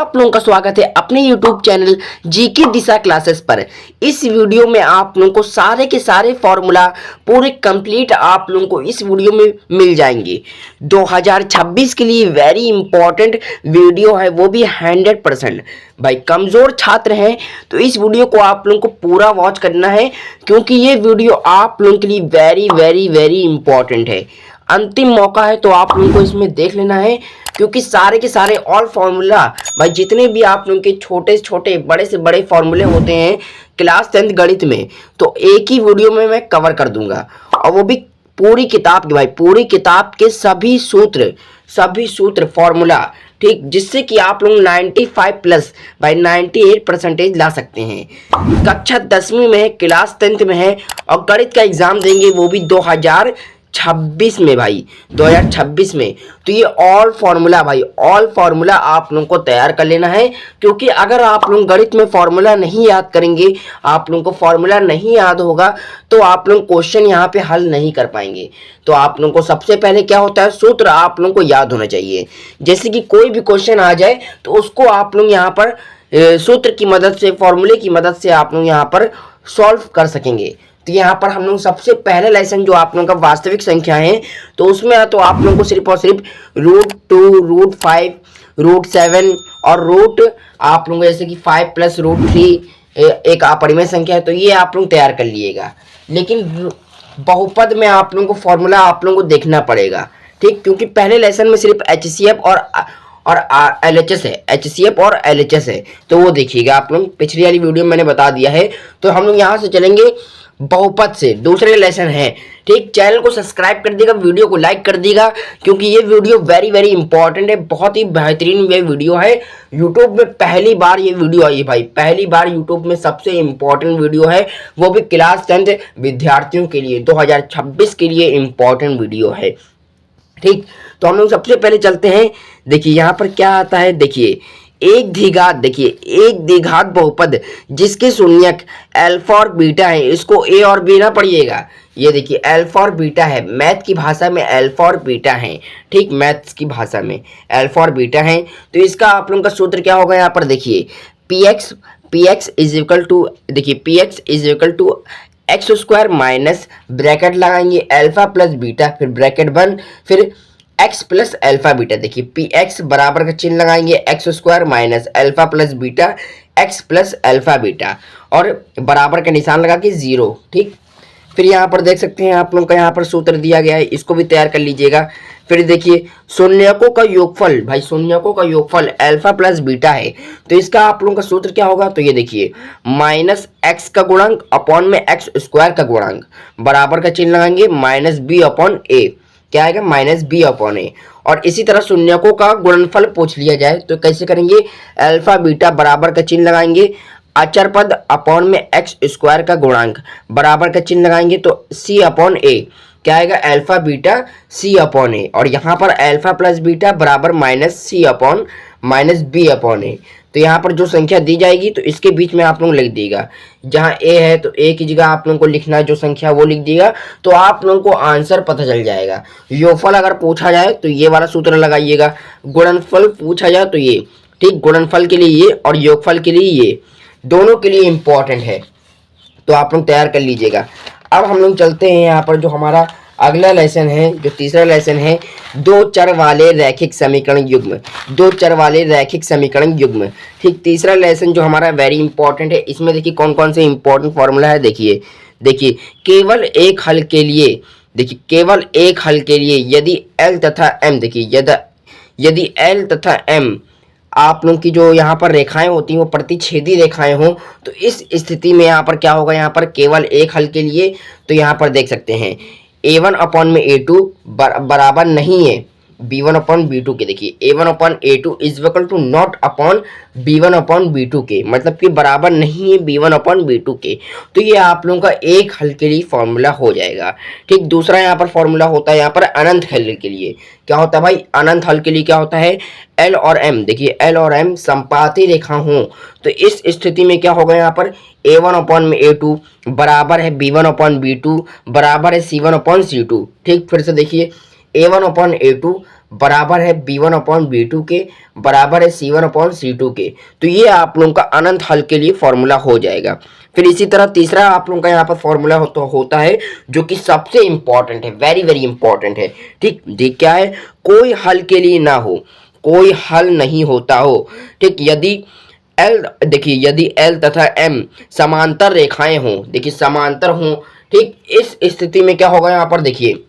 आप लोगों का स्वागत है अपने YouTube चैनल जीके दिशा क्लासेस पर। इस वीडियो में आप लोगों को सारे के सारे फॉर्मूला पूरे कंप्लीट आप लोगों को इस वीडियो में मिल जाएंगे। 2026 के लिए वेरी इंपॉर्टेंट वीडियो है, वो भी 100%। भाई कमज़ोर छात्र हैं तो इस वीडियो को आप लोगों को पूरा वॉच करना है, क्योंकि ये वीडियो आप लोगों के लिए वेरी वेरी वेरी इंपॉर्टेंट है। अंतिम मौका है तो आप लोगों को इसमें देख लेना है, क्योंकि सारे के सारे ऑल फार्मूला भाई जितने भी आप लोगों के छोटे से छोटे बड़े से बड़े फार्मूले होते हैं क्लास 10th गणित में, तो एक ही वीडियो में मैं कवर कर दूंगा, और वो भी पूरी किताब के। भाई पूरी किताब के सभी सूत्र फार्मूला, ठीक, जिससे कि आप लोग 95 प्लस भाई 98% ला सकते हैं। कक्षा 10वीं में है, क्लास 10th में है, और गणित का एग्जाम देंगे वो भी 2026 में भाई 2026 में। तो ये ऑल फार्मूला आप लोगों को तैयार कर लेना है, क्योंकि अगर आप लोग गणित में फार्मूला नहीं याद करेंगे, आप लोगों को फार्मूला नहीं याद होगा, तो आप लोग क्वेश्चन यहाँ पे हल नहीं कर पाएंगे। तो आप लोगों को सबसे पहले क्या होता है, सूत्र आप लोगों को याद होना चाहिए। जैसे कि कोई भी क्वेश्चन आ जाए तो उसको आप लोग यहाँ पर सूत्र की मदद से, फॉर्मूले की मदद से आप लोग यहाँ पर सॉल्व कर सकेंगे। तो यहाँ पर हम लोग सबसे पहले लेसन जो आप लोगों का वास्तविक संख्या है, तो उसमें तो आप लोगों को सिर्फ और सिर्फ √2, √5, √7 और रूट आप लोगों जैसे कि 5 + √3 एक अपरिमेय संख्या है, तो ये आप लोग तैयार कर लिएगा। लेकिन बहुपद में आप लोगों को फॉर्मूला आप लोगों को देखना पड़ेगा, ठीक, क्योंकि पहले लेसन में सिर्फ HCF और LHS है, HCF और LHS है, तो वो देखिएगा आप लोग। पिछली वाली वीडियो में मैंने बता दिया है। तो हम लोग यहाँ से चलेंगे बहुपद से, दूसरे लेसन है, ठीक। चैनल को सब्सक्राइब कर देगा, वीडियो को लाइक कर देगा, क्योंकि ये वीडियो वेरी वेरी इंपॉर्टेंट है, बहुत ही बेहतरीन ये वीडियो है। यूट्यूब में पहली बार ये वीडियो आई है भाई, पहली बार यूट्यूब में सबसे इंपॉर्टेंट वीडियो है, वो भी क्लास 10th विद्यार्थियों के लिए 2026 के लिए इंपॉर्टेंट वीडियो है, ठीक। तो हम लोग सबसे पहले चलते हैं। देखिए यहाँ पर क्या आता है, देखिए एक द्विघात बहुपद जिसके शून्यक अल्फा और बीटा है, इसको ए और बी ना पढ़िएगा। ये देखिए अल्फा और बीटा है, मैथ की भाषा में अल्फा और बीटा है, ठीक, मैथ्स की भाषा में अल्फा और बीटा है। तो इसका आप लोगों का सूत्र क्या होगा, यहाँ पर देखिए px इज इक्वल टू, देखिए px is equal to x² minus bracket लगाएंगे अल्फा प्लस बीटा, फिर ब्रैकेट बंद, फिर x प्लस अल्फा बीटा। देखिए px बराबर का चिन्ह लगाएंगे x² minus alpha plus beta, x plus alpha beta, और बराबर का निशान लगा के 0, ठीक। फिर यहाँ पर देख सकते हैं आप लोगों का यहाँ पर सूत्र दिया गया है, इसको भी तैयार कर लीजिएगा। फिर देखिए शून्यकों का योगफल, भाई शून्यकों का योगफल अल्फा प्लस बीटा है, तो इसका आप लोगों का सूत्र क्या होगा, तो ये देखिए -x का गुणांक अपॉन में x² का गुणांक, बराबर का चिन्ह लगाएंगे -b/a, क्या आएगा -b/a। और इसी तरह शून्यकों का गुणनफल पूछ लिया जाए तो कैसे करेंगे, अल्फा बीटा बराबर का चिन्ह लगाएंगे अचर पद अपॉन में x² का गुणांक, बराबर का चिन्ह लगाएंगे तो c/a, क्या आएगा अल्फा बीटा c/a, और यहाँ पर अल्फा प्लस बीटा बराबर -b/a। तो यहाँ पर जो संख्या दी जाएगी तो इसके बीच में आप लोग लिख दिएगा, जहाँ a है तो a की जगह आप लोगों को लिखना है जो संख्या वो लिख दिएगा, तो आप लोगों को आंसर पता चल जाएगा। योगफल अगर पूछा जाए तो ये वाला सूत्र लगाइएगा, गुणनफल पूछा जाए तो ये, ठीक, गुणनफल के लिए ये और योगफल के लिए ये, दोनों के लिए इंपॉर्टेंट है, तो आप लोग तैयार कर लीजिएगा। अब हम लोग चलते हैं यहाँ पर जो हमारा अगला लेसन है, जो तीसरा लेसन है, दो चर वाले रैखिक समीकरण युग्म, ठीक। तीसरा लेसन जो हमारा वेरी इंपॉर्टेंट है, इसमें देखिए कौन कौन से इंपॉर्टेंट फॉर्मूला है। देखिए केवल एक हल के लिए यदि L तथा M, देखिए यदि L तथा M आप लोग की जो यहाँ पर रेखाएं होती हैं वो प्रतिच्छेदी रेखाएं हों, तो इस स्थिति में यहाँ पर क्या होगा, यहाँ पर केवल एक हल के लिए, तो यहाँ पर देख सकते हैं a1/a2 बराबर नहीं है b1/b2 के। देखिए a1/a2 is equal to not upon b1/b2 के, मतलब कि बराबर नहीं है b1/b2 के। तो ये आप लोगों का एक हल के लिए फॉर्मूला हो जाएगा, ठीक। दूसरा यहाँ पर फॉर्मूला होता है यहाँ पर अनंत हल के लिए, क्या होता है भाई, अनंत हल के लिए क्या होता है, L और M, देखिए L और M संपाती रेखा हो, तो इस स्थिति में क्या होगा, यहाँ पर a1/a2 बराबर है b1/b2 बराबर है c1/c2, ठीक। फिर से देखिए a1/a2 बराबर है B1/B2 के, बराबर है C1/C2 के। तो ये आप लोगों का अनंत हल के लिए फॉर्मूला हो जाएगा। फिर इसी तरह तीसरा आप लोगों का यहाँ पर फॉर्मूला होता है जो कि सबसे इंपॉर्टेंट है, वेरी वेरी इंपॉर्टेंट है। ठीक, ये क्या है? कोई हल के लिए ना हो, कोई हल नहीं होता हो। ठीक, यदि एल, देखिए यदि एल तथा एम समांतर रेखाएं हों, देखिए समांतर हों, ठीक, इस स्थिति में क्या होगा? यहाँ पर देखिए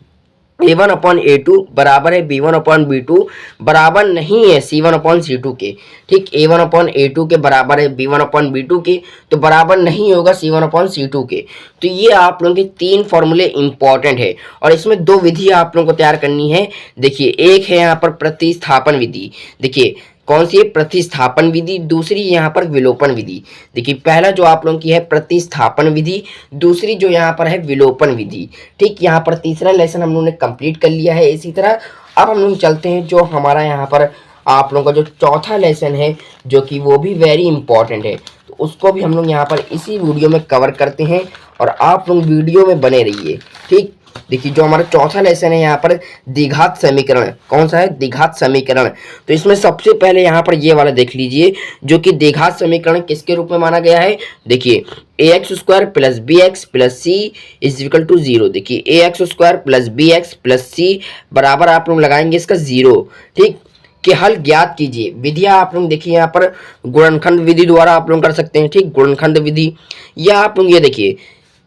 A1/A2 बराबर है B1/B2 बराबर नहीं है C1/C2 के। ठीक, A1/A2 के बराबर है B1/B2 के, तो बराबर नहीं होगा C1/C2 के। तो ये आप लोगों के तीन फॉर्मूले इंपॉर्टेंट है और इसमें दो विधि आप लोगों को तैयार करनी है। देखिए एक है यहाँ पर प्रतिस्थापन विधि, देखिए कौन सी है? प्रतिस्थापन विधि। दूसरी यहाँ पर विलोपन विधि। देखिए पहला जो आप लोगों की है प्रतिस्थापन विधि, दूसरी जो यहाँ पर है विलोपन विधि। ठीक, यहाँ पर तीसरा लेसन हम लोगों ने कंप्लीट कर लिया है। इसी तरह अब हम लोग चलते हैं जो हमारा यहाँ पर आप लोगों का जो चौथा लेसन है, जो कि वो भी वेरी इंपॉर्टेंट है, तो उसको भी हम लोग यहाँ पर इसी वीडियो में कवर करते हैं और आप लोग वीडियो में बने रहिए। ठीक, देखिए जो हमारा चौथा लेसन है यहाँ पर द्विघात समीकरण। कौन सा है? द्विघात समीकरण। तो इसमें सबसे पहले यहाँ पर ये वाला देख लीजिए, जो कि द्विघात समीकरण किसके रूप में माना गया है? देखिए ax² + bx + c = 0। देखिए ax² + bx + c बराबर आप लोग लगाएंगे इसका 0। ठीक, कि हल ज्ञात कीजिए। विधियां आप लोग देखिए यहाँ पर गुणनखंड विधि द्वारा आप लोग कर सकते हैं। ठीक, गुणनखंड विधि, या आप लोग ये देखिए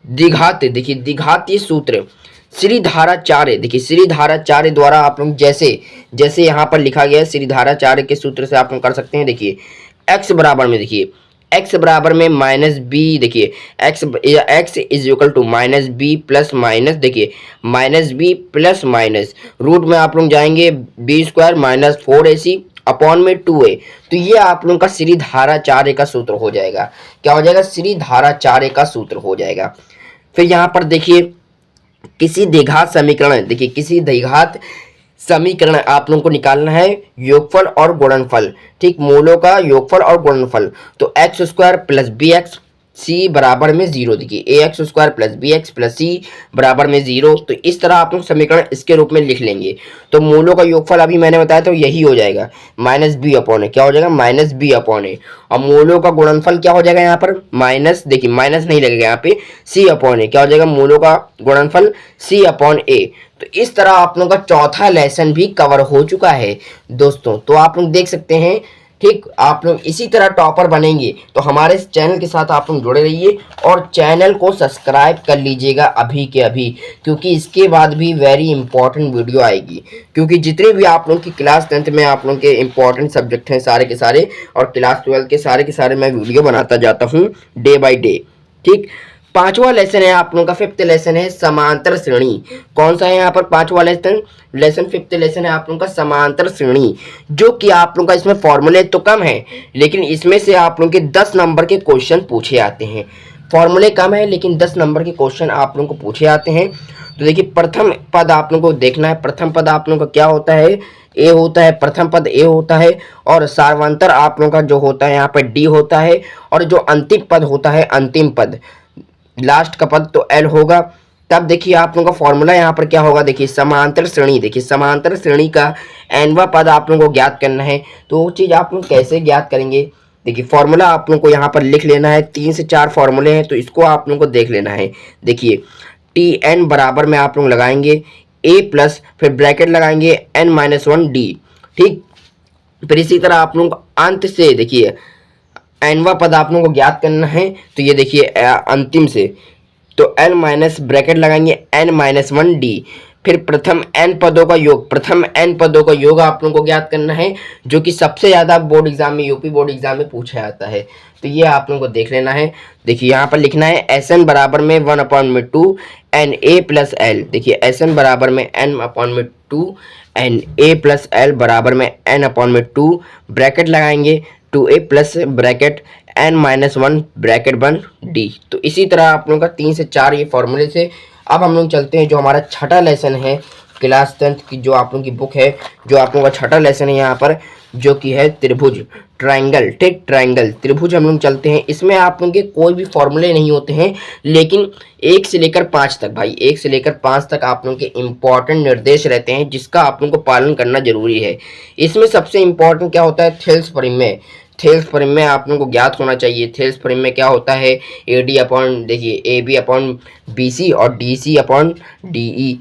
द्विघात, देखिए द्विघातीय सूत्र श्रीधाराचार्य, देखिए श्रीधाराचार्य द्वारा आप लोग जैसे यहाँ पर लिखा गया है श्रीधाराचार्य के सूत्र से आप लोग कर सकते हैं। देखिए x बराबर में, देखिए x बराबर में -b, देखिए x = -b प्लस माइनस, देखिए -b प्लस माइनस रूट में आप लोग जाएंगे b² - 4ac अपॉन में 2a। तो ये आप लोगों का श्रीधाराचार्य का सूत्र हो जाएगा। क्या हो जाएगा? श्रीधाराचार्य का सूत्र हो जाएगा। फिर यहाँ पर देखिए किसी द्विघात समीकरण, देखिए किसी द्विघात समीकरण आप लोगों को निकालना है योगफल और गुणनफल। ठीक, मूलों का योगफल और गुणनफल। तो x² + bx c बराबर में 0। देखिए ax² + bx + c बराबर में 0। तो इस तरह आप लोग समीकरण इसके रूप में लिख लेंगे। तो मूलों का योगफल अभी मैंने बताया तो यही हो जाएगा -b/a। क्या हो जाएगा? -b/a। और मूलों का गुणनफल क्या हो जाएगा? यहाँ पर माइनस, देखिए माइनस नहीं लगेगा यहाँ पे, c/a। क्या हो जाएगा? मूलों का गुणनफल c/a। तो इस तरह आप लोगों का चौथा लेसन भी कवर हो चुका है दोस्तों। तो आप लोग देख सकते हैं। ठीक, आप लोग इसी तरह टॉपर बनेंगे तो हमारे इस चैनल के साथ आप लोग जुड़े रहिए और चैनल को सब्सक्राइब कर लीजिएगा अभी के अभी, क्योंकि इसके बाद भी वेरी इंपॉर्टेंट वीडियो आएगी। क्योंकि जितने भी आप लोग की क्लास 10th में आप लोग के इंपॉर्टेंट सब्जेक्ट हैं सारे के सारे, और क्लास 12 के सारे मैं वीडियो बनाता जाता हूँ डे बाई डे। ठीक, पांचवा लेसन है आप लोगों का, फिफ्थ लेसन है समांतर श्रेणी। कौन सा है यहाँ पर पांचवा लेसन? फिफ्थ लेसन है आप लोगों का समांतर श्रेणी, जो कि आप लोगों का इसमें फॉर्मूले तो कम है, लेकिन इसमें से आप लोगों के 10 नंबर के क्वेश्चन पूछे आते हैं। फॉर्मूले कम है लेकिन 10 नंबर के क्वेश्चन आप लोगों को पूछे आते हैं। तो देखिए प्रथम पद आप लोगों को देखना है। प्रथम पद आप लोगों का क्या होता है? ए होता है। प्रथम पद ए होता है और सार्वंतर आप लोगों का जो होता है यहाँ पर डी होता है, और जो अंतिम पद होता है, अंतिम पद लास्ट का पद तो एल होगा। तब देखिए आप लोगों का फॉर्मूला यहाँ पर क्या होगा? देखिए समांतर श्रेणी, देखिए समांतर श्रेणी का एनवा पद आप लोगों को ज्ञात करना है। तो वो चीज़ आप लोग कैसे ज्ञात करेंगे? देखिए फॉर्मूला आप लोगों को यहाँ पर लिख लेना है। 3 से 4 फॉर्मूले हैं तो इसको आप लोगों को देख लेना है। देखिए TN बराबर में आप लोग लगाएंगे A प्लस, फिर ब्रैकेट लगाएंगे N-1D। ठीक, फिर इसी तरह आप लोग अंत से देखिए एनवा पद आप लोगों को ज्ञात करना है। तो ये देखिए अंतिम से तो L माइनस ब्रैकेट लगाएंगे N-1D। फिर प्रथम n पदों का योग आप लोगों को ज्ञात करना है, जो कि सबसे ज़्यादा बोर्ड एग्जाम में, यूपी बोर्ड एग्जाम में पूछा जाता है। तो ये आप लोगों को देख लेना है। देखिए यहाँ पर लिखना है Sn बराबर में 1/2 Na प्लस L। देखिए Sn बराबर में n/2 Na प्लस L बराबर में n/2 ब्रैकेट लगाएंगे 2a plus bracket N-1 bracket बन D। तो इसी तरह आप लोगों का 3 से 4 ये फॉर्मूले से। अब हम लोग चलते हैं जो हमारा छठा लेसन है क्लास 10th की जो आप लोगों की बुक है, जो आप लोगों का छठा लेसन है यहाँ पर, जो कि है त्रिभुज, ट्रायंगल, ठीक, ट्रायंगल त्रिभुज हम लोग चलते हैं। इसमें आप लोगों के कोई भी फॉर्मूले नहीं होते हैं, लेकिन 1 से लेकर 5 तक भाई, 1 से लेकर 5 तक आप लोगों के इंपॉर्टेंट निर्देश रहते हैं, जिसका आप लोगों को पालन करना जरूरी है। इसमें सबसे इंपॉर्टेंट क्या होता है, थेल्स परिमेय। थेल्स परिमेय आप लोगों को ज्ञात होना चाहिए। थेल्स परिमेय क्या होता है, ए डी अपॉन, देखिए A B upon B C और D C upon D E,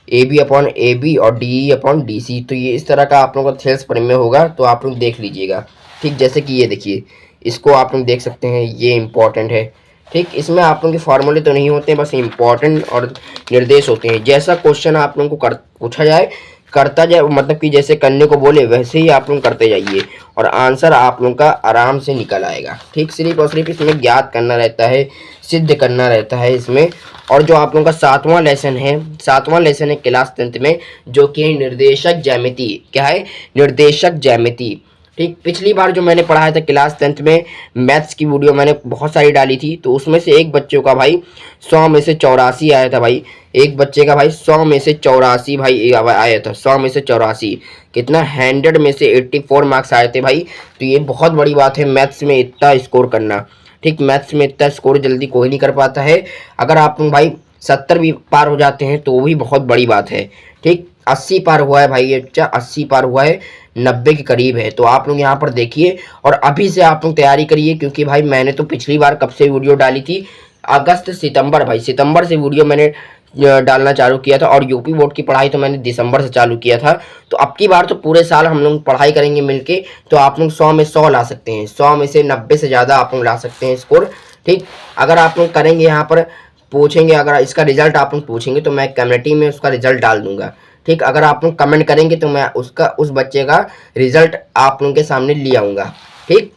A B upon A B और D E upon D C. तो ये इस तरह का आप लोगों का थेल्स परिमेय होगा, तो आप लोग देख लीजिएगा, ठीक। जैसे कि ये देखिए, इसको आप लोग देख सकते हैं, ये इंपॉर्टेंट है, ठीक। इसमें आप लोगों के फॉर्मूले तो नहीं होते, बस इंपॉर्टेंट और निर्देश होते हैं। जैसा क्वेश्चन आप लोगों को पूछा जाए, करता जाए, मतलब कि जैसे करने को बोले वैसे ही आप लोग करते जाइए, और आंसर आप लोगों का आराम से निकल आएगा, ठीक। सिर्फ और सिर्फ इसमें ज्ञात करना रहता है, सिद्ध करना रहता है इसमें। और जो आप लोगों का 7वां लेसन है, 7वां लेसन है क्लास 10th में, जो कि निर्देशक ज्यामिति। क्या है, निर्देशक ज्यामिति, ठीक। पिछली बार जो मैंने पढ़ाया था क्लास 10th में, मैथ्स की वीडियो मैंने बहुत सारी डाली थी, तो उसमें से एक बच्चों का भाई 100 में से 84 आया था भाई। एक बच्चे का भाई 100 में से 84 भाई आया था, 100 में से 84, कितना 100 में से 84 मार्क्स आए थे भाई। तो ये बहुत बड़ी बात है मैथ्स में इतना स्कोर करना, ठीक। मैथ्स में इतना स्कोर जल्दी कोई नहीं कर पाता है। अगर आप भाई 70 भी पार हो जाते हैं तो वो भी बहुत बड़ी बात है, ठीक। 80 पार हुआ है भाई ये बच्चा, 80 पार हुआ है, 90 के करीब है। तो आप लोग यहाँ पर देखिए और अभी से आप लोग तैयारी करिए, क्योंकि भाई मैंने तो पिछली बार कब से वीडियो डाली थी, अगस्त सितंबर, भाई सितंबर से वीडियो मैंने डालना चालू किया था, और यूपी बोर्ड की पढ़ाई तो मैंने दिसंबर से चालू किया था। तो अब की बार तो पूरे साल हम लोग पढ़ाई करेंगे मिलके, तो आप लोग 100 में 100 ला सकते हैं, 100 में से 90 से ज़्यादा आप लोग ला सकते हैं स्कोर, ठीक। अगर आप लोग करेंगे, यहाँ पर पूछेंगे, अगर इसका रिजल्ट आप लोग पूछेंगे तो मैं कम्युनिटी में उसका रिजल्ट डाल दूंगा, ठीक। अगर आप लोग कमेंट करेंगे तो मैं उसका, उस बच्चे का रिजल्ट आप लोगों के सामने ले आऊँगा, ठीक।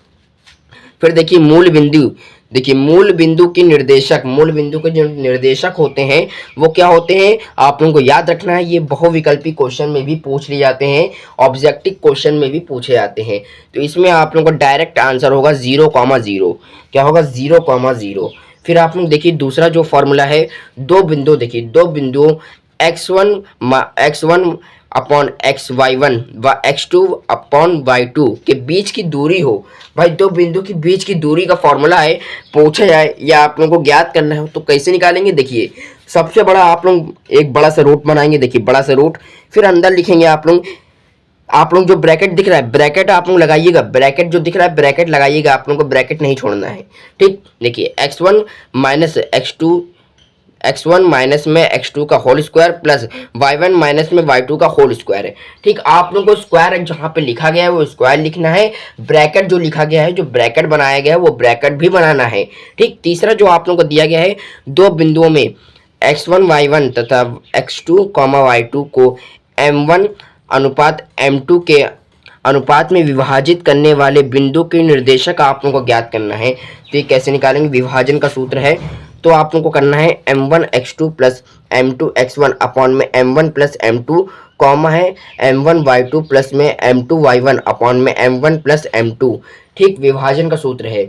फिर देखिए मूल बिंदु, देखिए मूल बिंदु के निर्देशक, मूल बिंदु के जो निर्देशक होते हैं वो क्या होते हैं, आप लोगों को याद रखना है। ये बहुविकल्पी क्वेश्चन में भी पूछ लिए जाते हैं, ऑब्जेक्टिव क्वेश्चन में भी पूछे जाते हैं। तो इसमें आप लोगों का डायरेक्ट आंसर होगा 0,0, क्या होगा, 0,0। फिर आप लोग देखिए दूसरा जो फॉर्मूला है, दो बिंदु, देखिए दो बिंदु x1 अपॉन xy1 व x2 अपॉन y2 के बीच की दूरी हो। भाई दो बिंदु के बीच की दूरी का फॉर्मूला है, पूछा जाए या आप लोगों को ज्ञात करना है तो कैसे निकालेंगे। देखिए सबसे बड़ा आप लोग एक बड़ा सा रूट बनाएंगे, देखिए बड़ा सा रूट, फिर अंदर लिखेंगे आप लोग जो ब्रैकेट दिख रहा है, ब्रैकेट आप लोग लगाइएगा, ब्रैकेट जो दिख रहा है ब्रैकेट लगाइएगा, आप लोगों को ब्रैकेट नहीं छोड़ना है, ठीक। देखिए x1 minus x2, x1 minus में x2 का whole square plus y1 minus में y2 का होल स्क्वायर है, ठीक। आप लोगों को स्क्वायर जहाँ पे लिखा गया है वो स्क्वायर लिखना है, ब्रैकेट जो लिखा गया है, जो ब्रैकेट बनाया गया है वो ब्रैकेट भी बनाना है, ठीक। तीसरा जो आप लोगों को दिया गया है, दो बिंदुओं में x1 y1 तथा x2 y2 को m1 अनुपात m2 के अनुपात में विभाजित करने वाले बिंदु के निर्देशक आप लोगों को ज्ञात करना है। तो ये कैसे निकालेंगे, विभाजन का सूत्र है, तो आप लोगों को करना है m1 x2 plus m2 x1 upon में m1 प्लस m2 कॉमा है m1 y2 प्लस में m2 y1 अपॉन में m1 प्लस m2, ठीक। विभाजन का सूत्र है।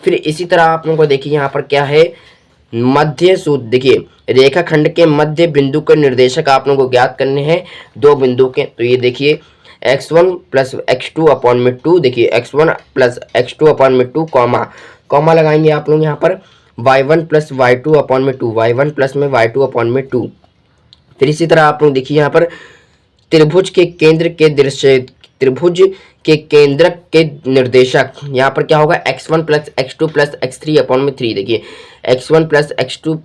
फिर इसी तरह आप लोगों को देखिए यहाँ पर क्या है, मध्य सूत्र, देखिए रेखाखंड के मध्य बिंदु के निर्देशक आप लोगों को ज्ञात करने हैं, दो बिंदु के। तो ये देखिए x1 प्लस x2 अपॉन में 2, देखिए x1 प्लस x2 अपॉन में 2 कॉमा लगाएंगे आप लोग यहाँ पर y1 प्लस y2 अपॉन में 2, y1 प्लस में y2 अपॉन में 2। फिर इसी तरह आप लोग देखिए यहाँ पर त्रिभुज के केंद्र के दृश्य, त्रिभुज के केंद्र के निर्देशक यहाँ पर क्या होगा, x1 plus x2 plus x3 upon में 3, देखिए x1 plus x2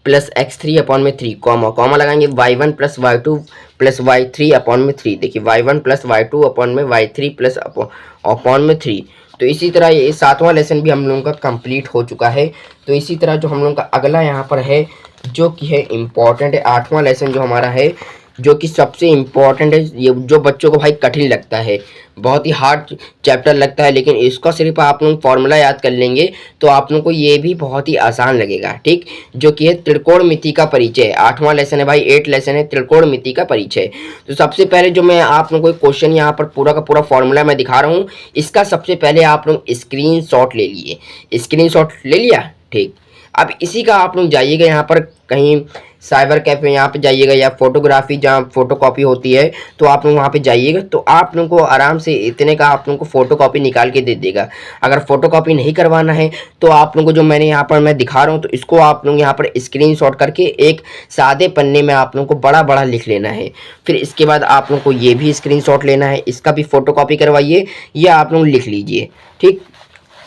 plus x3 upon में 3 कॉमा लगाएंगे y1 plus y2 plus y3 upon में 3, देखिए y1 प्लस y2 अपॉन में y3 प्लस अपॉन में 3। तो इसी तरह ये 7वां लेसन भी हम लोगों का कंप्लीट हो चुका है। तो इसी तरह जो हम लोगों का अगला यहाँ पर है, जो कि है इम्पॉर्टेंट है, 8वां लेसन जो हमारा है, जो कि सबसे इम्पॉर्टेंट है, ये जो बच्चों को भाई कठिन लगता है, बहुत ही हार्ड चैप्टर लगता है, लेकिन इसका सिर्फ आप लोग फॉर्मूला याद कर लेंगे तो आप लोगों को ये भी बहुत ही आसान लगेगा, ठीक। जो कि है त्रिकोणमिति का परिचय, 8वां लेसन है भाई, 8 लेसन है त्रिकोणमिति का परिचय। तो सबसे पहले जो मैं आप लोगों को क्वेश्चन यहाँ पर पूरा का पूरा फॉर्मूला मैं दिखा रहा हूँ, इसका सबसे पहले आप लोग स्क्रीनशॉट ले लिए, स्क्रीनशॉट ले लिया, ठीक। अब इसी का आप लोग जाइएगा यहाँ पर कहीं साइबर कैफे यहाँ पे जाइएगा, या फोटोग्राफी जहाँ फोटोकॉपी होती है तो आप लोग वहाँ पे जाइएगा, तो आप लोगों को आराम से इतने का आप लोगों को फोटोकॉपी निकाल के दे देगा। अगर फोटोकॉपी नहीं करवाना है तो आप लोगों को जो मैंने यहाँ पर मैं दिखा रहा हूँ, तो इसको आप लोग यहाँ पर स्क्रीनशॉट करके एक सादे पन्ने में आप लोगों को बड़ा बड़ा लिख लेना है। फिर इसके बाद आप लोगों को ये भी स्क्रीनशॉट लेना है, इसका भी फोटोकॉपी करवाइए, ये आप लोग लिख लीजिए। ठीक,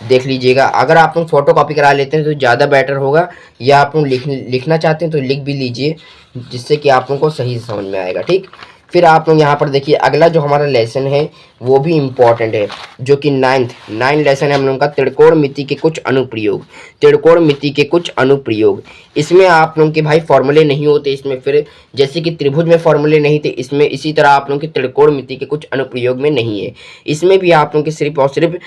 देख लीजिएगा। अगर आप लोग फोटो कॉपी करा लेते हैं तो ज़्यादा बेटर होगा, या आप लोग लिखना चाहते हैं तो लिख भी लीजिए, जिससे कि आप लोगों को सही से समझ में आएगा। ठीक, फिर आप लोग यहाँ पर देखिए अगला जो हमारा लेसन है वो भी इम्पॉर्टेंट है, जो कि नाइन्थ लेसन है हम लोगों का, त्रिकोणमिति के कुछ अनुप्रयोग। त्रिकोणमिति के कुछ अनुप्रयोग, इसमें आप लोगों के भाई फॉर्मूले नहीं होते इसमें, फिर जैसे कि त्रिभुज में फॉर्मूले नहीं थे, इसमें इसी तरह आप लोगों के त्रिकोणमिति के कुछ अनुप्रयोग में नहीं है। इसमें भी आप लोगों के सिर्फ और सिर्फ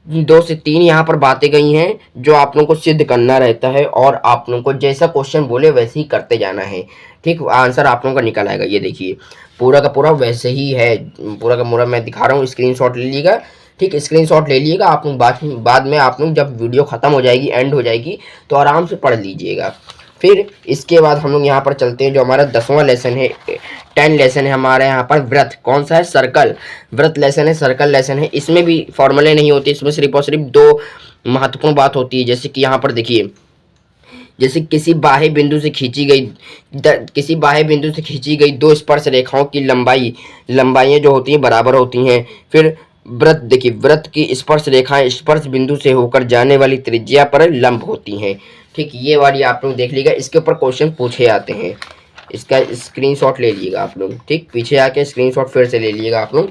2 से 3 यहाँ पर बातें गई हैं जो आप लोगों को सिद्ध करना रहता है, और आप लोगों को जैसा क्वेश्चन बोले वैसे ही करते जाना है। ठीक, आंसर आप लोगों का निकल आएगा। ये देखिए पूरा का पूरा वैसे ही है, पूरा का पूरा मैं दिखा रहा हूँ, स्क्रीनशॉट ले लीजिएगा। ठीक, स्क्रीनशॉट ले लीजिएगा आप लोग, बाद में आप लोग जब वीडियो ख़त्म हो जाएगी, एंड हो जाएगी, तो आराम से पढ़ लीजिएगा। फिर इसके बाद हम लोग यहाँ पर चलते हैं, जो हमारा 10वां लेसन है, 10 लेसन है हमारे यहाँ पर व्रत। कौन सा है? सर्कल। व्रत लेसन है, सर्कल लेसन है। इसमें भी फॉर्मूले नहीं होते, इसमें सिर्फ और सिर्फ 2 महत्वपूर्ण बात होती है। जैसे कि यहाँ पर देखिए, जैसे किसी बाह्य बिंदु से खींची गई 2 स्पर्श रेखाओं की लंबाइयाँ जो होती हैं बराबर होती हैं। फिर व्रत देखिए, व्रत की स्पर्श रेखाएं स्पर्श बिंदु से होकर जाने वाली त्रिज्या पर लंब होती हैं। ठीक, ये वाली आप लोग देख लीजिएगा, इसके ऊपर क्वेश्चन पूछे जाते हैं। इसका स्क्रीनशॉट ले लीजिएगा आप लोग। ठीक, पीछे आके स्क्रीनशॉट फिर से ले लीजिएगा आप लोग।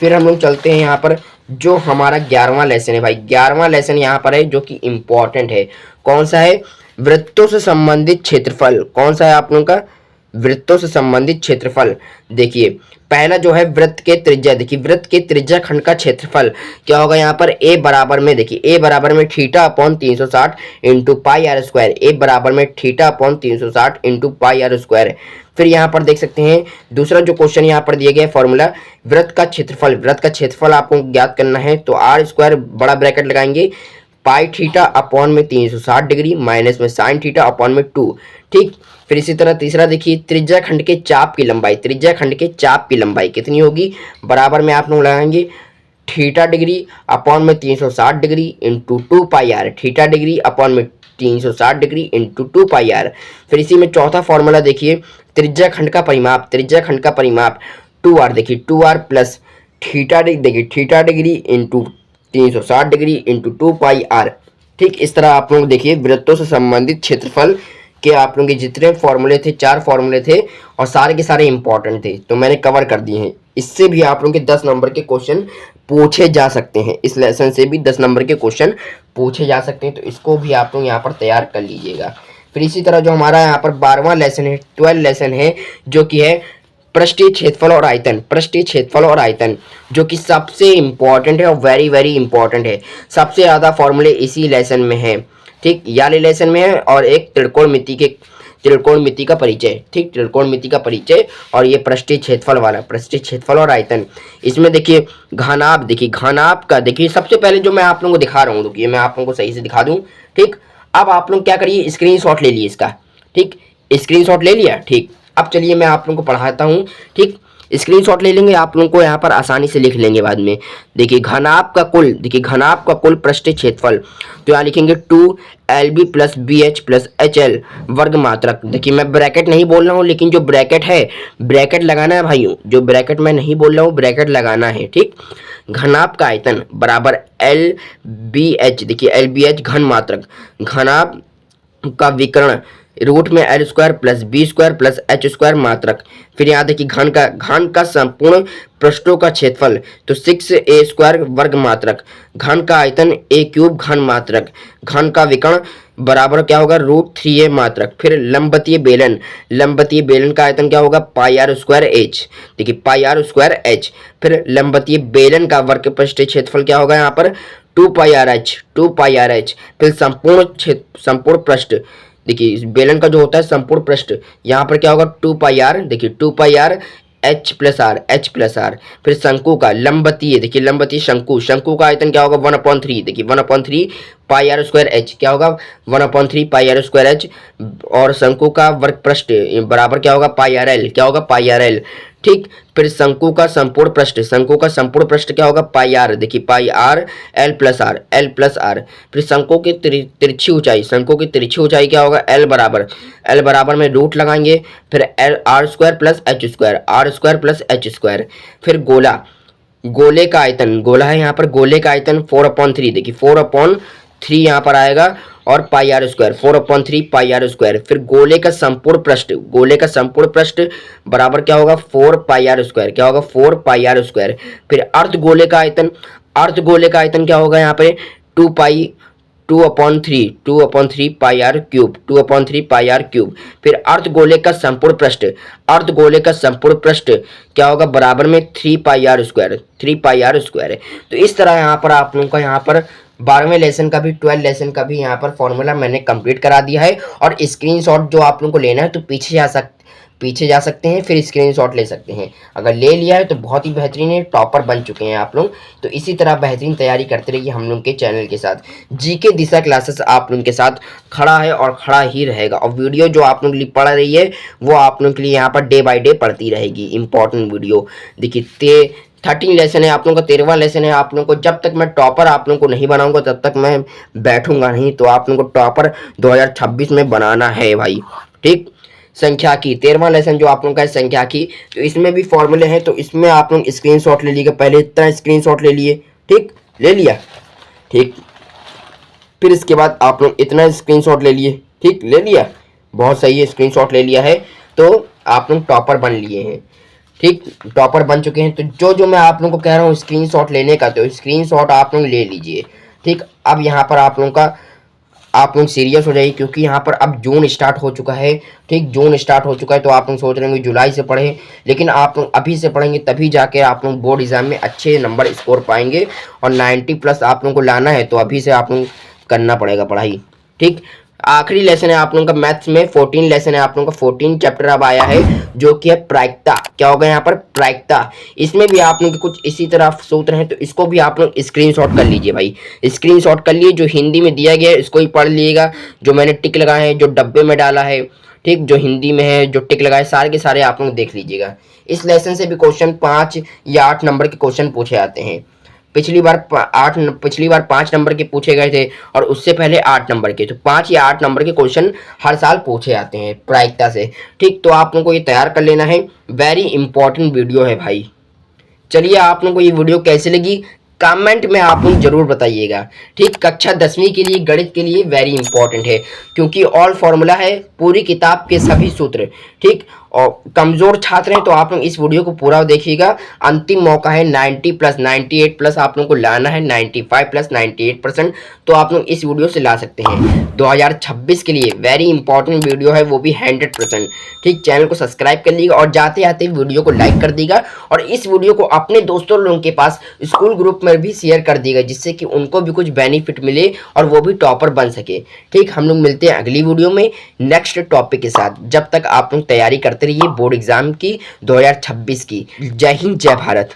फिर हम लोग चलते हैं यहाँ पर, जो हमारा 11वां लेसन है भाई, 11वां लेसन यहाँ पर है जो कि इम्पोर्टेंट है। कौन सा है? वृत्तों से संबंधित क्षेत्रफल। कौन सा है आप लोगों का? वृत्तों से संबंधित क्षेत्रफल। देखिए पहला जो है वृत्त के त्रिज्या, देखिए वृत्त के त्रिज्या खंड का क्षेत्रफल क्या होगा यहाँ पर? ए बराबर में, देखिए ए बराबर में theta upon 360 into pi R square. A बराबर में theta upon 360 into pi R square. फिर यहाँ पर देख सकते हैं दूसरा जो क्वेश्चन यहाँ पर दिया गया फॉर्मूला, वृत्त का क्षेत्रफल। वृत्त का क्षेत्रफल आपको ज्ञात करना है, तो आर स्क्वायर बड़ा ब्रैकेट लगाएंगे, पाई थीटा अपॉन में 360 डिग्री माइनस में साइन थीटा अपॉन में 2। ठीक, फिर इसी तरह तीसरा देखिए, त्रिज्या खंड के चाप की लंबाई। त्रिज्या खंड के चाप की लंबाई कितनी होगी? बराबर में आप लोग लगाएंगे थीटा डिग्री अपॉन में 360 degree into 2 pi r. Theta degree upon में 360 डिग्री इंटू 2 पाई आर। फिर इसी में चौथा फॉर्मूला देखिए, त्रिज्या खंड का परिमाप। त्रिज्या खंड का परिमाप 2r, देखिए 2r प्लस थीटा डिग्री, देखिए theta degree into 360 degree into 2 pi r. ठीक, इस तरह आप लोग देखिए वृत्तों से संबंधित क्षेत्रफल के आप लोगों के जितने फॉर्मूले थे, 4 फॉर्मूले थे, और सारे के सारे इंपॉर्टेंट थे, तो मैंने कवर कर दिए हैं। इससे भी आप लोगों के 10 नंबर के क्वेश्चन पूछे जा सकते हैं। इस लेसन से भी 10 नंबर के क्वेश्चन पूछे जा सकते हैं, तो इसको भी आप लोग यहाँ पर तैयार कर लीजिएगा। फिर इसी तरह जो हमारा यहाँ पर 12वां लेसन है, 12 लेसन है, जो कि है पृष्ठीय क्षेत्रफल और आयतन। पृष्ठीय क्षेत्रफल और आयतन जो कि सबसे इंपॉर्टेंट है और वेरी वेरी इंपॉर्टेंट है। सबसे ज़्यादा फॉर्मूले इसी लेसन में है। ठीक, याले लेसन में है, और एक त्रिकोणमिति का परिचय। ठीक, त्रिकोणमिति का परिचय, और ये पृष्ठीय क्षेत्रफल वाला, पृष्ठीय क्षेत्रफल और आयतन। इसमें देखिए घनाभ, देखिए घनाभ का देखिए सबसे पहले जो मैं आप लोगों को दिखा रहा हूँ, रुकिए मैं आप लोगों को सही से दिखा दूँ। ठीक, अब आप लोग क्या करिए, स्क्रीनशॉट ले लिए इसका। ठीक, स्क्रीनशॉट ले लिया। ठीक, अब चलिए मैं आप लोगों को पढ़ाता हूँ। ठीक, स्क्रीनशॉट ले लेंगे, आप लोगों को यहाँ पर आसानी से लिख लेंगे बाद में। देखिए घनाभ का कुल, देखिए घनाभ का कुल पृष्ठीय क्षेत्रफल, तो यहाँ लिखेंगे 2LB plus BH plus HL वर्ग मात्रक। देखिए मैं ब्रैकेट नहीं बोल रहा हूँ, लेकिन जो ब्रैकेट है ब्रैकेट लगाना है भाइयों, जो ब्रैकेट मैं नहीं बोल रहा हूँ ब्रैकेट लगाना है। ठीक, घनाभ का आयतन बराबर LBH, देखिए LBH घन मात्रक, घनाभ का विकर्ण रूट में L square plus B square plus H square मात्रक। फिर यहाँ देखिए घन का संपूर्ण पृष्ठों का क्षेत्रफल, तो 6A स्क्वायर वर्ग मात्रक। घन का आयतन A क्यूब घन मात्रक। घन का विकर्ण बराबर क्या होगा? √3A मात्रक। फिर लंबवतीय बेलन, लंबवतीय बेलन का आयतन क्या होगा? पाई आर स्क्वायर H, देखिए पाई आर स्क्वायर H। फिर लंबवतीय बेलन का वर्ग पृष्ठीय क्षेत्रफल क्या होगा यहाँ पर? 2 पाई आर H। फिर संपूर्ण पृष्ठ, देखिए इस बेलन का जो होता है संपूर्ण पृष्ठ, यहाँ पर क्या होगा? 2 पाई आर, देखिए 2 pi R H plus R, H plus R. फिर शंकु का लंबतीय, देखिए लंबतीय शंकु, शंकु का आयतन क्या होगा 1/3, देखिए 1/3 पाई आर स्क्वायर एच, क्या होगा 1/3 पाई आर स्क्वायर एच। और शंकु का वर्ग पृष्ठ बराबर क्या होगा पाई आर एल, क्या होगा पाई आर एल, ठीक। फिर शंकु का संपूर्ण पृष्ठ, शंकु का संपूर्ण पृष्ठ क्या होगा पाई आर, देखिए pi R L plus R, L plus R. फिर शंकु की तिरछी ऊंचाई, शंकु की तिरछी ऊंचाई क्या होगा एल बराबर, एल बराबर में रूट लगाएंगे, फिर l r square plus h square, r square plus h square. फिर गोला, गोले का आयतन, गोला है यहाँ पर, गोले का आयतन 4/3, देखिए 4/3 यहाँ पर आएगा, और pi R square 4/3 pi R square. फिर गोले का संपूर्ण पृष्ठ, गोले का संपूर्ण पृष्ठ बराबर क्या होगा 4 पाई आर स्क्वायर, क्या होगा 4 पाई आर स्क्वायर। फिर अर्ध गोले का आयतन, अर्ध गोले का आयतन क्या होगा यहाँ पे 2/3 pi R cube, 2/3 pi R cube. फिर अर्ध गोले का संपूर्ण पृष्ठ, अर्ध गोले का संपूर्ण पृष्ठ क्या होगा बराबर में 3 pi R square, 3 pi R square. तो इस तरह यहाँ पर आप लोगों का यहाँ पर 12वें लेसन का भी 12 लेसन का भी यहाँ पर फॉर्मूला मैंने कंप्लीट करा दिया है। और स्क्रीनशॉट जो आप लोगों को लेना है तो पीछे जा सकते हैं, फिर स्क्रीनशॉट ले सकते हैं। अगर ले लिया है तो बहुत ही बेहतरीन है, टॉपर बन चुके हैं आप लोग। तो इसी तरह बेहतरीन तैयारी करते रहिए हम लोग के चैनल के साथ। जीके दिशा क्लासेस आप लोगों के साथ खड़ा है और खड़ा ही रहेगा। और वीडियो जो आप लोग के लिए पढ़ रही है वो आप लोग के लिए यहाँ पर डे बाई डे पढ़ती रहेगी। इंपॉर्टेंट वीडियो देखिए 13 लेसन है आप लोगों का, 13वां लेसन है आप लोगों को। जब तक मैं टॉपर आप लोगों को नहीं बनाऊंगा तब तक मैं बैठूंगा नहीं। तो आप लोगों को टॉपर 2026 में बनाना है भाई, ठीक। संख्या की 13वां लेसन जो आप लोगों का है संख्या की, तो इसमें भी फॉर्मूले हैं, तो इसमें आप लोग स्क्रीनशॉट ले लीजिएगा। पहले इतना स्क्रीनशॉट ले लिए, ठीक, ले लिया, ठीक। फिर इसके बाद आप लोग इतना स्क्रीनशॉट ले लिए, ठीक, ले लिया, बहुत सही है, स्क्रीनशॉट ले लिया है तो आप लोग टॉपर बन लिए हैं, ठीक, टॉपर बन चुके हैं। तो जो मैं आप लोगों को कह रहा हूँ स्क्रीनशॉट लेने का, तो स्क्रीनशॉट आप लोग ले लीजिए, ठीक। अब यहाँ पर आप लोगों का आप लोग सीरियस हो जाइए, क्योंकि यहाँ पर अब जून स्टार्ट हो चुका है, ठीक, जून स्टार्ट हो चुका है। तो आप लोग सोच रहे होंगे जुलाई से पढ़ें, लेकिन आप लोग अभी से पढ़ेंगे तभी जाके आप लोग बोर्ड एग्जाम में अच्छे नंबर स्कोर पाएंगे। और 90+ आप लोगों को लाना है तो अभी से आप लोग करना पड़ेगा पढ़ाई, ठीक। आखिरी लेसन है आप लोगों का मैथ्स में, 14 लेसन है आप लोगों का, 14 चैप्टर अब आया है जो कि है प्रायिकता। क्या होगा यहाँ पर प्रायिकता। इसमें भी आप लोग कुछ इसी तरह सूत्र हैं, तो इसको भी आप लोग स्क्रीनशॉट कर लीजिए भाई, स्क्रीनशॉट कर लिए। जो हिंदी में दिया गया है इसको ही पढ़ लीजिएगा, जो मैंने टिक लगाए हैं, जो डब्बे में डाला है, ठीक, जो हिंदी में है, जो टिक लगाए, सारे के सारे आप लोग देख लीजिएगा। इस लेसन से भी क्वेश्चन 5 या 8 नंबर के क्वेश्चन पूछे आते हैं। पिछली बार 5 नंबर के पूछे गए थे और उससे पहले 8 नंबर के, तो 5 या 8 नंबर के क्वेश्चन हर साल पूछे आते हैं प्रायिकता से, ठीक। तो आप लोगों को ये तैयार कर लेना है, वेरी इंपॉर्टेंट वीडियो है भाई। चलिए आप लोगों को ये वीडियो कैसे लगी कमेंट में आप लोग जरूर बताइएगा, ठीक। कक्षा 10वीं के लिए गणित के लिए वेरी इंपॉर्टेंट है, क्योंकि ऑल फॉर्मूला है, पूरी किताब के सभी सूत्र, ठीक। और कमजोर छात्र हैं तो आप लोग इस वीडियो को पूरा देखिएगा। अंतिम मौका है 90+ 98+ आप लोगों को लाना है, 95+ 98%। तो आप लोग इस वीडियो से ला सकते हैं। 2026 के लिए वेरी इंपॉर्टेंट वीडियो है, वो भी 100%, ठीक। चैनल को सब्सक्राइब कर लीजिएगा और जाते आते वीडियो को लाइक कर दीजिएगा। और इस वीडियो को अपने दोस्तों लोगों के पास स्कूल ग्रुप में भी शेयर कर दीजिएगा, जिससे कि उनको भी कुछ बेनिफिट मिले और वो भी टॉपर बन सके, ठीक। हम लोग मिलते हैं अगली वीडियो में नेक्स्ट टॉपिक के साथ। जब तक आप लोग तैयारी करते रहिए बोर्ड एग्जाम की 2026 की। जय हिंद, जय भारत।